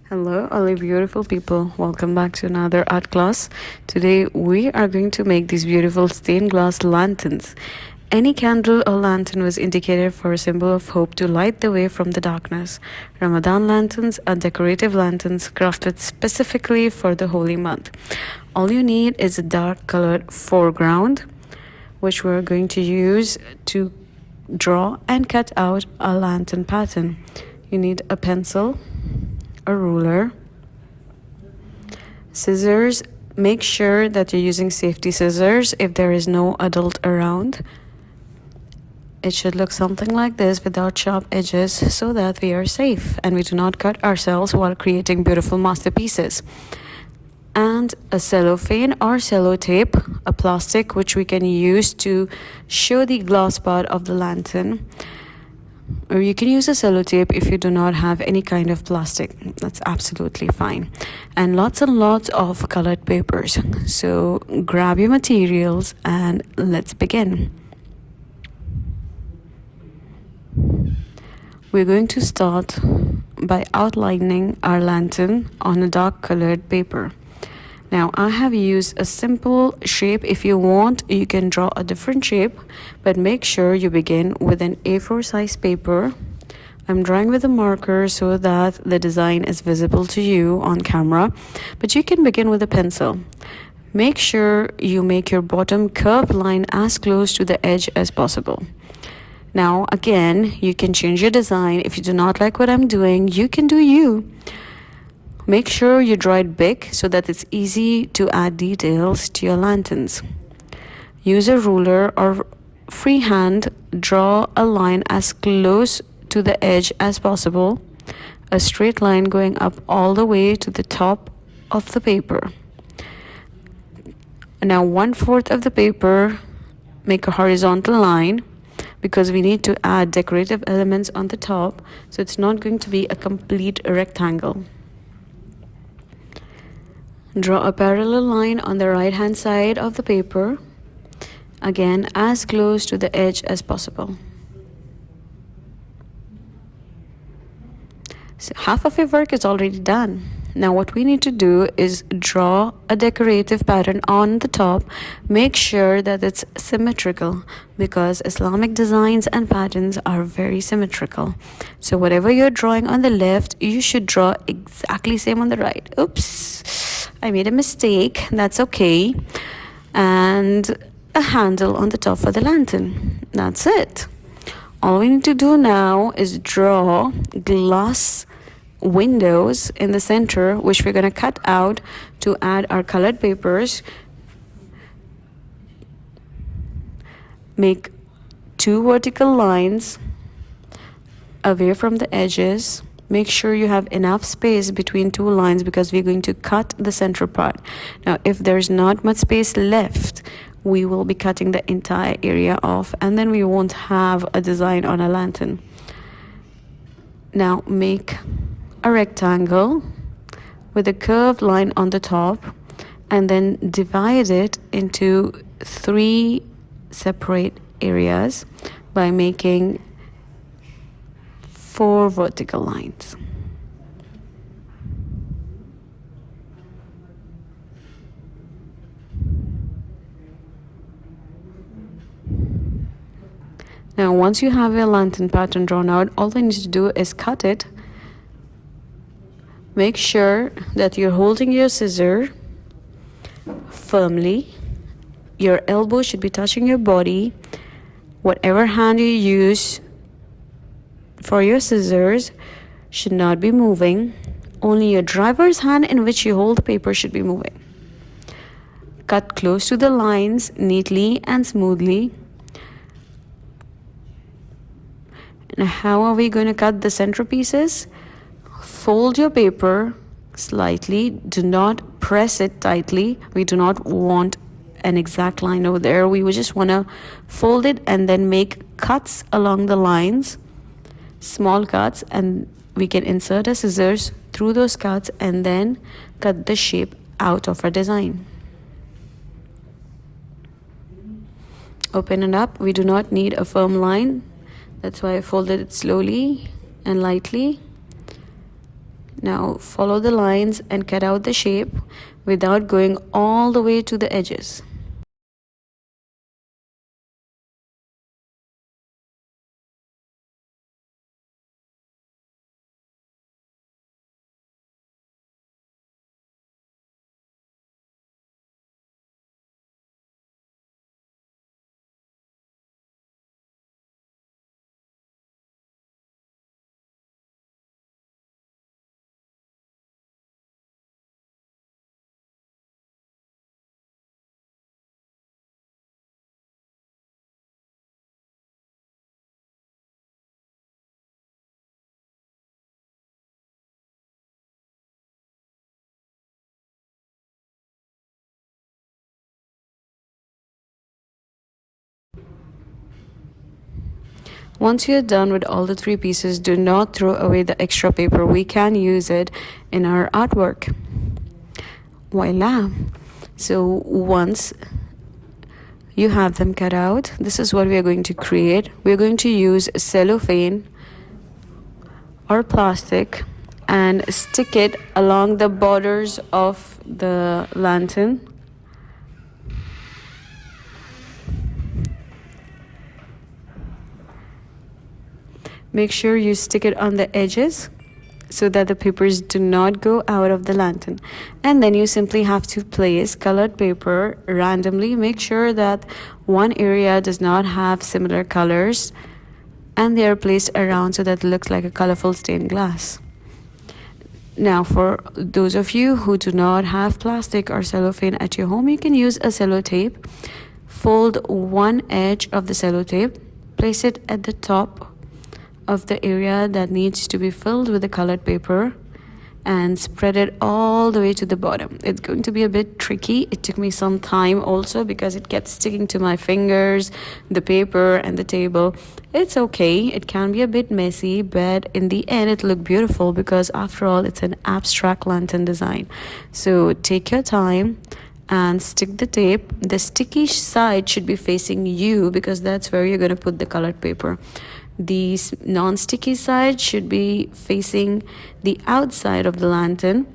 Hello, all you beautiful people. Welcome back to another art class. Today we are going to make these beautiful stained glass lanterns. Any candle or lantern was indicated for a symbol of hope to light the way from the darkness. Ramadan lanterns are decorative lanterns crafted specifically for the holy month. All you need is a dark colored foreground, which we're going to use to draw and cut out a lantern pattern. You need a pencil, a ruler, scissors. Make sure that you're using safety scissors if there is no adult around. It should look something like this without sharp edges so that we are safe and we do not cut ourselves while creating beautiful masterpieces. And a cellophane or cello tape, a plastic which we can use to show the glass part of the lantern. Or you can use a sellotape if you do not have any kind of plastic. That's absolutely fine. And lots of colored papers. So grab your materials and let's begin. We're going to start by outlining our lantern on a dark colored paper. Now I have used a simple shape. If you want, you can draw a different shape, but make sure you begin with an A4 size paper. I'm drawing with a marker so that the design is visible to you on camera, but you can begin with a pencil. Make sure you make your bottom curved line as close to the edge as possible. Now again, you can change your design. If you do not like what I'm doing, you can do you. Make sure you draw it big so that it's easy to add details to your lanterns. Use a ruler or freehand, draw a line as close to the edge as possible, a straight line going up all the way to the top of the paper. Now 1/4 of the paper, make a horizontal line because we need to add decorative elements on the top, so it's not going to be a complete rectangle. Draw a parallel line on the right hand side of the paper, again as close to the edge as possible. So half of your work is already done. Now what we need to do is draw a decorative pattern on the top. Make sure that it's symmetrical because Islamic designs and patterns are very symmetrical. So whatever you're drawing on the left, you should draw exactly same on the right. Oops, I made a mistake. That's okay. And a handle on the top for the lantern. That's it. All we need to do now is draw glass windows in the center, which we're going to cut out to add our colored papers. Make 2 vertical lines away from the edges. Make sure you have enough space between 2 lines because we're going to cut the center part. Now if there's not much space left, we will be cutting the entire area off and then we won't have a design on a lantern. Now make a rectangle with a curved line on the top and then divide it into 3 separate areas by making 4 vertical lines. Now once you have your lantern pattern drawn out, all you need to do is cut it. Make sure that you're holding your scissor firmly. Your elbow should be touching your body. Whatever hand you use for your scissors should not be moving. Only your driver's hand in which you hold the paper should be moving. Cut close to the lines neatly and smoothly. Now how are we going to cut the centerpieces? Fold your paper slightly. Do not press it tightly. We do not want an exact line over there. We would just want to fold it and then make cuts along the lines, small cuts, and we can insert our scissors through those cuts and then cut the shape out of our design. Open it up. We do not need a firm line. That's why I folded it slowly and lightly. Now follow the lines and cut out the shape without going all the way to the edges. Once you're done with all the three pieces, do not throw away the extra paper. We can use it in our artwork. Voila! So once you have them cut out, this is what we are going to create. We're going to use cellophane or plastic and stick it along the borders of the lantern. Make sure you stick it on the edges so that the papers do not go out of the lantern. And then you simply have to place colored paper randomly. Make sure that one area does not have similar colors and they are placed around so that it looks like a colorful stained glass. Now, for those of you who do not have plastic or cellophane at your home, you can use a cello tape. Fold one edge of the cello tape, place it at the top of the area that needs to be filled with the colored paper and spread it all the way to the bottom. It's going to be a bit tricky. It took me some time also because it kept sticking to my fingers, the paper and the table. It's okay. It can be a bit messy, but in the end it looked beautiful because after all it's an abstract lantern design. So take your time and stick the tape. The sticky side should be facing you because that's where you're going to put the colored paper. The non-sticky side should be facing the outside of the lantern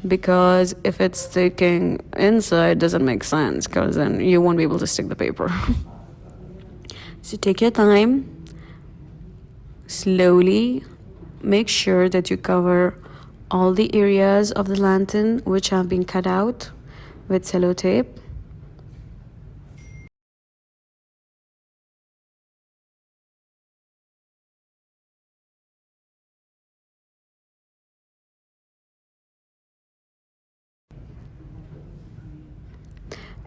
because if it's sticking inside, doesn't make sense because then you won't be able to stick the paper. So take your time, slowly make sure that you cover all the areas of the lantern which have been cut out with cello tape.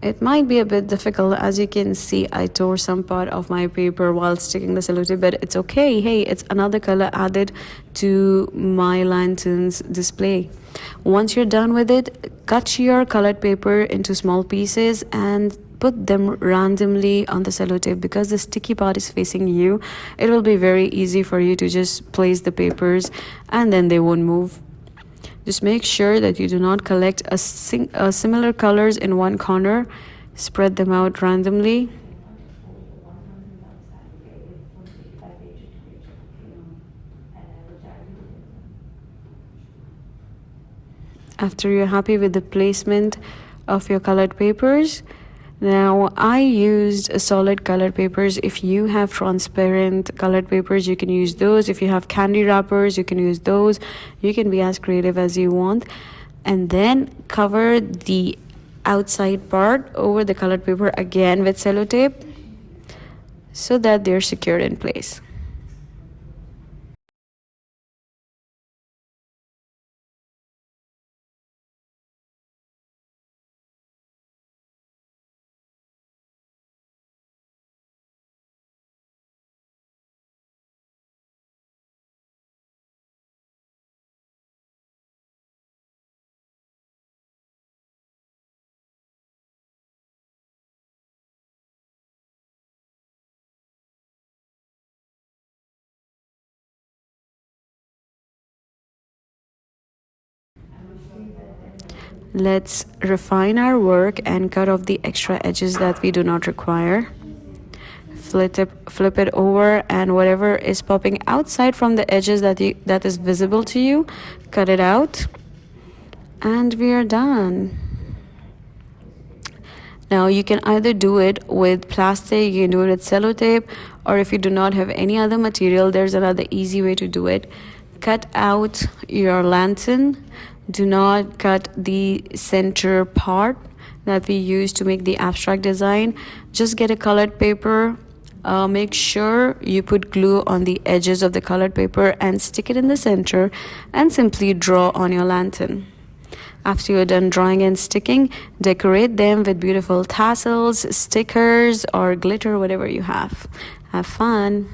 It might be a bit difficult. As you can see, I tore some part of my paper while sticking the cello tape, but it's okay. Hey, it's another color added to my lantern's display. Once you're done with it, cut your colored paper into small pieces and put them randomly on the cello tape. Because the sticky part is facing you, it will be very easy for you to just place the papers and then they won't move. Just make sure that you do not collect similar colors in one corner. Spread them out randomly. After you're happy with the placement of your colored papers, now I used solid colored papers. If you have transparent colored papers, you can use those. If you have candy wrappers, you can use those. You can be as creative as you want. And then cover the outside part over the colored paper again with cello tape so that they're secured in place. Let's refine our work and cut off the extra edges that we do not require. flip it over, and whatever is popping outside from the edges that is visible to you, cut it out, and we are done. Now you can either do it with plastic, you can do it with sellotape, or if you do not have any other material, there's another easy way to do it. Cut out your lantern. Do not cut the center part that we use to make the abstract design. Just get a colored paper. Make sure you put glue on the edges of the colored paper and stick it in the center, and simply draw on your lantern. After you're done drawing and sticking, decorate them with beautiful tassels, stickers, or glitter, whatever you have. Have fun!